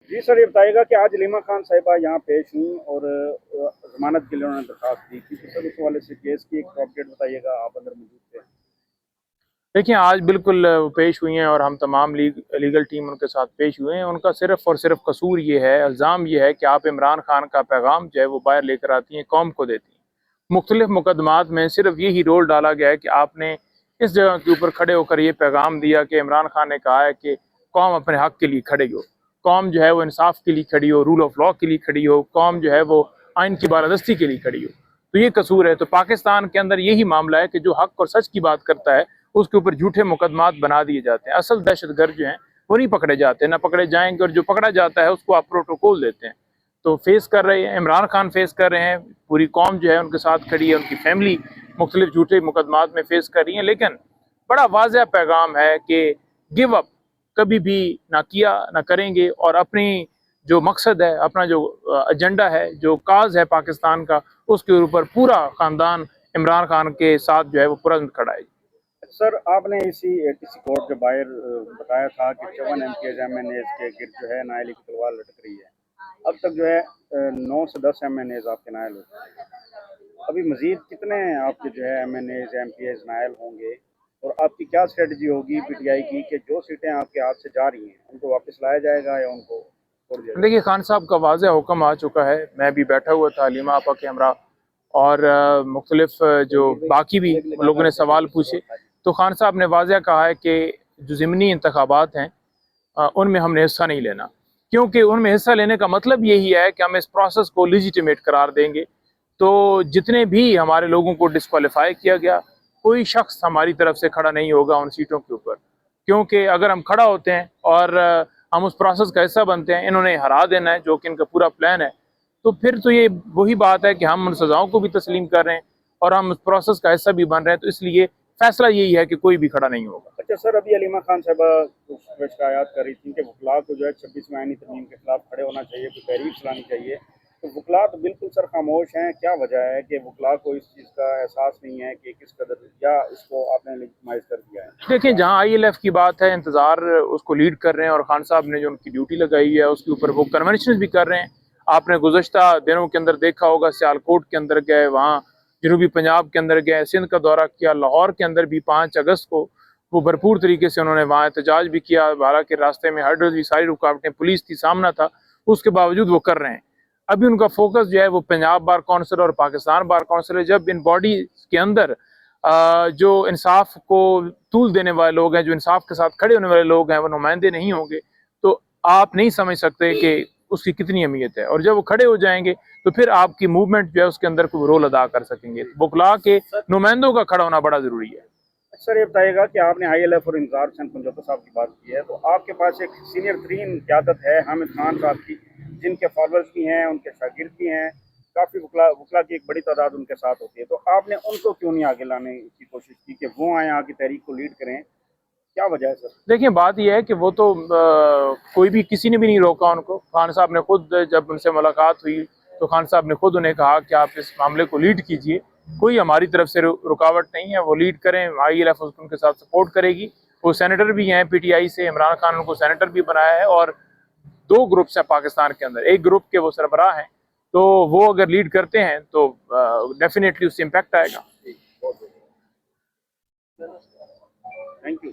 जी sir, ये बताइएगा कि आज हलीमा खान साहिबा यहाँ पेश हुई और जमानत के लिए उन्होंने दरखास्त दी थी, तो सर उस हवाले से केस की एक अपडेट बताइएगा, आप अंदर मौजूद थे। देखिए, आज बिल्कुल वो पेश हुई हैं और हम तमाम लीगल टीम उनके साथ पेश हुए हैं। उनका सिर्फ़ और सिर्फ कसूर ये है, इल्ज़ाम ये है कि आप इमरान खान का पैगाम जो है वो बाहर लेकर आती हैं, कौम को देती हैं। मुख्तलिफ़ मुकदमात में सिर्फ यही रोल डाला गया है कि आपने इस जगह के ऊपर खड़े होकर ये पैगाम दिया कि इमरान खान ने कहा है कि कौम अपने हक़ के लिए खड़ी हो, कौम जो है वो इंसाफ के लिए खड़ी हो, रूल ऑफ लॉ के लिए खड़ी हो, कौम जो है वो आइन की बालादस्ती के लिए खड़ी हो। तो ये कसूर है। तो पाकिस्तान के अंदर यही मामला है कि जो हक़ और सच की बात करता है उसके ऊपर झूठे मुकदमात बना दिए जाते हैं। असल दहशतगर्द जो हैं वो नहीं पकड़े जाते, ना पकड़े जाएंगे, और जो पकड़ा जाता है उसको आप प्रोटोकॉल देते हैं। तो फेस कर रहे हैं, इमरान खान फेस कर रहे हैं, पूरी कौम जो है उनके साथ खड़ी है, उनकी फैमिली मुख्तलिफ झूठे मुकदमात में फेस कर रही है। लेकिन बड़ा वाज़ेह पैगाम है कि गिव अप कभी भी ना किया ना करेंगे, और अपनी जो मकसद है, अपना जो एजेंडा है, जो काज है पाकिस्तान का, उसके ऊपर पूरा ख़ानदान इमरान खान के साथ जो है वो तुरंत खड़ा है। सर, आपने किसी कोर्ट के बाहर बताया था कि 54 MPs MNAs के गिर्द जो है नायली की तलवार लटक रही है। अब तक जो है 9 से 10 MNAs आपके नायल हो चुके हैं। अभी मजीद कितने आपके जो है MNAs MPs नायल होंगे, और आपकी क्या स्ट्रेटजी होगी PTI की कि जो सीटें आपके हाथ से जा रही हैं उनको वापस लाया जाएगा या उनको छोड़ दिया जाएगा? देखिए, खान साहब का वाज़ेह हुक्म आ चुका है। मैं भी बैठा हुआ था हलीमा आपा के हमरा, और मुख्तलिफ जो बाकी भी लोगों ने सवाल पूछे, तो खान साहब ने वाज़ेह कहा है कि जो ज़िमनी इंतखाबात हैं उनमें हमने हिस्सा नहीं लेना, क्योंकि उनमें हिस्सा लेने का मतलब यही है कि हम इस प्रोसेस को लेजिटिमेट करार देंगे। तो जितने भी हमारे लोगों को डिस्क्वालीफाई किया गया, कोई शख्स हमारी तरफ से खड़ा नहीं होगा उन सीटों के ऊपर, क्योंकि अगर हम खड़ा होते हैं और हम उस प्रोसेस का हिस्सा बनते हैं, इन्होंने हरा देना है जो कि इनका पूरा प्लान है, तो फिर तो ये वही बात है कि हम उन सज़ाओं को भी तस्लीम कर रहे हैं और हम उस प्रोसेस का हिस्सा भी बन रहे हैं। तो इसलिए फैसला यही है कि कोई भी खड़ा नहीं होगा। अच्छा सर, अभी हलीमा खान साहिबा उस पर शिकायत कर रही थी कि वकला को जो है 26वीं आईनी तरमीम के खिलाफ खड़े होना चाहिए, कोई तहरीक चलानी चाहिए। तो वकला तो बिल्कुल सर खामोश हैं, क्या वजह है कि वकला को इस चीज़ का एहसास नहीं है कि किस कदर, या इसको आपने लेजिटिमाइज कर दिया है? देखिए, जहाँ ILF की बात है, इंतज़ार उसको लीड कर रहे हैं, और खान साहब ने जो उनकी ड्यूटी लगाई है उसके ऊपर वो कन्वेंशन भी कर रहे हैं। आपने गुज़श्ता दिनों के अंदर देखा होगा, सियालकोट के अंदर गए, वहाँ जनूबी पंजाब के अंदर गए, सिंध का दौरा किया, लाहौर के अंदर भी 5 अगस्त को वो भरपूर तरीके से उन्होंने वहाँ एहतजाज भी किया। हालांकि रास्ते में हर्डल्स भी, सारी रुकावटें, पुलिस थी, सामना था, उसके बावजूद वो कर रहे हैं। अभी उनका फोकस जो है वो पंजाब बार काउंसिल और पाकिस्तान बार काउंसिल है। जब इन बॉडी के अंदर जो इंसाफ को तूल देने वाले लोग हैं, जो इंसाफ के साथ खड़े होने वाले लोग हैं, वो नुमाइंदे नहीं होंगे, तो आप नहीं समझ सकते कि उसकी कितनी अहमियत है। और जब वो खड़े हो जाएंगे तो फिर आपकी मूवमेंट जो है उसके अंदर कोई रोल अदा कर सकेंगे। बुखला के नुमाइंदों का खड़ा होना बड़ा जरूरी है। सर, ये बताइएगा कि आपने ILF और इंतजार हुसैन पंजोता साहब की बात की है, तो आपके पास एक सीनियर तरीन क़यादत है हामिद खान साहब की, जिनके फॉलोअर्स भी हैं, उनके शागिर्द भी हैं, काफ़ी वकला वकला की एक बड़ी तादाद उनके साथ होती है। तो आपने उनको क्यों नहीं आगे लाने की कोशिश की कि वो आएँ, आगे तहरीक को लीड करें? क्या वजह है सर? देखिए, बात यह है कि वो तो कोई भी, किसी ने भी नहीं रोका उनको। खान साहब ने खुद, जब उनसे मुलाकात हुई तो खान साहब ने खुद उन्हें कहा कि आप इस मामले को लीड कीजिए, कोई हमारी तरफ से रुकावट नहीं है, वो लीड करें, ILF उनके साथ सपोर्ट करेगी। वो सेनेटर भी हैं PTI से, इमरान खान उनको सेनेटर भी बनाया है, और 2 ग्रुप्स हैं पाकिस्तान के अंदर, एक ग्रुप के वो सरबराह हैं, तो वो अगर लीड करते हैं तो डेफिनेटली उससे इम्पैक्ट आएगा। Thank you.